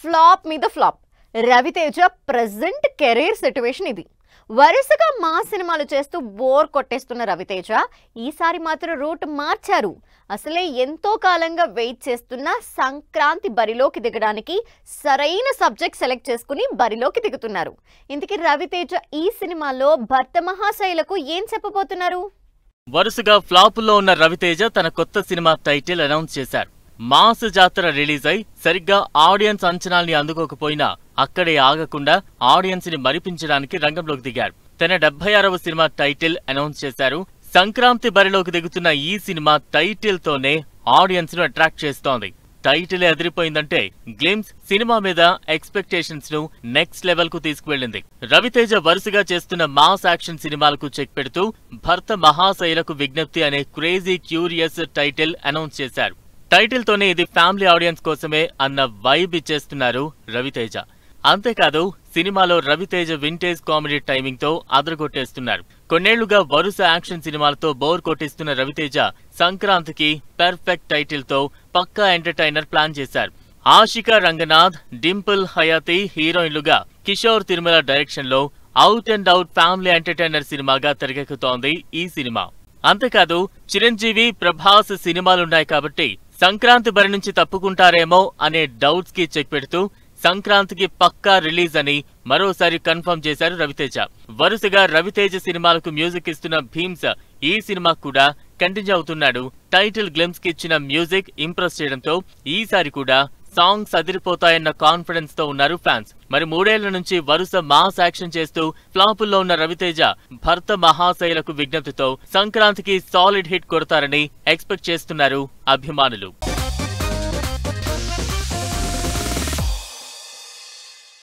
Flop మీద flop. Raviteja present career situation ఇది. వరుసగా మా సినిమాలు చేస్తూ బోర్ కొట్టేస్తున్న రవితేజ ఈసారి మాత్రం రూట్ మార్చారు. అసలే ఎంతో కాలంగా వెయిట్ చేస్తున్న సంక్రాంతి బరిలోకి దిగడానికి సరైన సబ్జెక్ట్ సెలెక్ట్ చేసుకుని బరిలోకి దిగుతున్నారు. ఇంతకీ రవితేజ ఈ సినిమాలో భర్త మహాశైలకు ఏం చెప్పబోతున్నారు? వరుసగా ఫ్లాపుల్లో ఉన్న రవితేజ తన కొత్త సినిమా టైటిల్ అనౌన్స్ చేశారు. మాస్ జాతర రిలీజ్ అయి సరిగ్గా ఆడియన్స్ అంచనాల్ని అందుకోకపోయినా అక్కడే ఆగకుండా ఆడియన్స్ ని మరిపించడానికి రంగంలోకి దిగారు. తన 76వ సినిమా టైటిల్ అనౌన్స్ చేశారు. సంక్రాంతి బరిలోకి దిగుతున్న ఈ సినిమా టైటిల్ తోనే ఆడియన్స్ ను అట్రాక్ట్ చేస్తోంది. టైటిల్ ఎదిరిపోయిందంటే గ్లిమ్స్ సినిమా మీద ఎక్స్పెక్టేషన్స్ ను నెక్స్ట్ లెవెల్ కు తీసుకువెళ్లింది. రవితేజ వరుసగా చేస్తున్న మాస్ యాక్షన్ సినిమాలకు చెక్ పెడుతూ భర్త మహాశైలకు విజ్ఞప్తి అనే క్రేజీ క్యూరియస్ టైటిల్ అనౌన్స్ చేశారు. టైటిల్ తోనే ఇది ఫ్యామిలీ ఆడియన్స్ కోసమే అన్న వైబ్ ఇచ్చేస్తున్నారు రవితేజ. అంతేకాదు సినిమాలో రవితేజ వింటేజ్ కామెడీ టైమింగ్ తో అదరగొట్టేస్తున్నారు. కొన్నేళ్లుగా వరుస యాక్షన్ సినిమాలతో బోర్ కొట్టిస్తున్న రవితేజ సంక్రాంతికి పర్ఫెక్ట్ టైటిల్ తో పక్కా ఎంటర్టైనర్ ప్లాన్ చేశారు. ఆషికా రంగనాథ్, డింపుల్ హయాతి హీరోయిన్లుగా కిషోర్ తిరుమల డైరెక్షన్ లో out and out family entertainer సినిమాగా తెరకెక్కుతోంది ఈ సినిమా. అంతేకాదు చిరంజీవి, ప్రభాస్ సినిమాలున్నాయి కాబట్టి సంక్రాంతి బరి నుంచి తప్పుకుంటారేమో అనే డౌట్స్ కి చెక్ పెడుతూ సంక్రాంతికి పక్కా రిలీజ్ అని మరోసారి కన్ఫర్మ్ చేశారు రవితేజ. వరుసగా రవితేజ సినిమాలకు మ్యూజిక్ ఇస్తున్న భీమ్స్ ఈ సినిమా కూడా కంటిన్యూ అవుతున్నాడు. టైటిల్ గ్లిమ్స్ కి ఇచ్చిన మ్యూజిక్ ఇంప్రెస్ చేయడంతో ఈసారి కూడా సాంగ్స్ అదిరిపోతాయన్న కాన్ఫిడెన్స్ తో ఉన్నారు ఫ్యాన్స్. మరి 3 ఏళ్ల నుంచి వరుస మాస్ యాక్షన్ చేస్తూ ఫ్లాపుల్లో ఉన్న రవితేజ భర్త మహాశైలకు విజ్ఞప్తితో సంక్రాంతికి సాలిడ్ హిట్ కొడతారని ఎక్స్పెక్ట్ చేస్తున్నారు అభిమానులు.